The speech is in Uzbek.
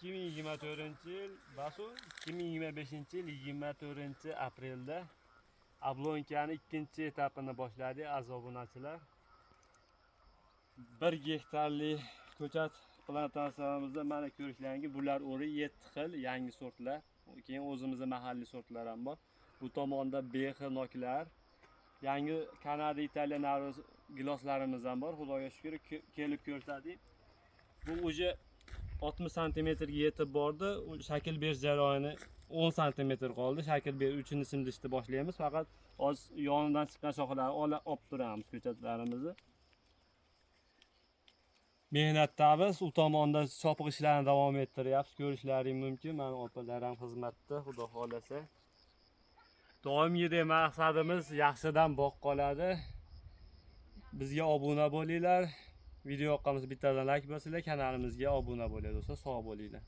2024-yil basu 2025-yil 24-aprelda Oblonkani ikkinchi etapini boshladi aziz obunachilar. 1 gektarlik ko'chat plantatsiyamizda mana ko'rishlaringki, bular o'ri 7 xil yangi sortlar. Keyin o'zimizning mahalliy sortlar ham bor. Bu tomonda bexil noklar, yangi Kanada, Italiya narvuz giloslarimiz ham bor. Xudoga shukr, kelib ko'rsating. Bu uje 60 cm ga yetib bordi. Shakl berish jarayoni 10 cm qoldi. Shakl berish 3-sindirishni boshlaymiz. Faqat hozir yonidan chiqqan shoxlarni olib turamiz ko'chatlarimizni. Mehnatdamiz. U tomonda chopiq ishlarini davom ettiryapmiz. Ko'rishlaring mumkin. Mana opalar ham xizmatda, xudo xolasa. Doimgidek maqsadimiz yaxshidan boq qoladi. Bizga obuna bo'linglar. Video yoqqanimizda bittadan like bosinglar, kanalimizga obuna bo'linglar do'stlar. Sog' bo'linglar.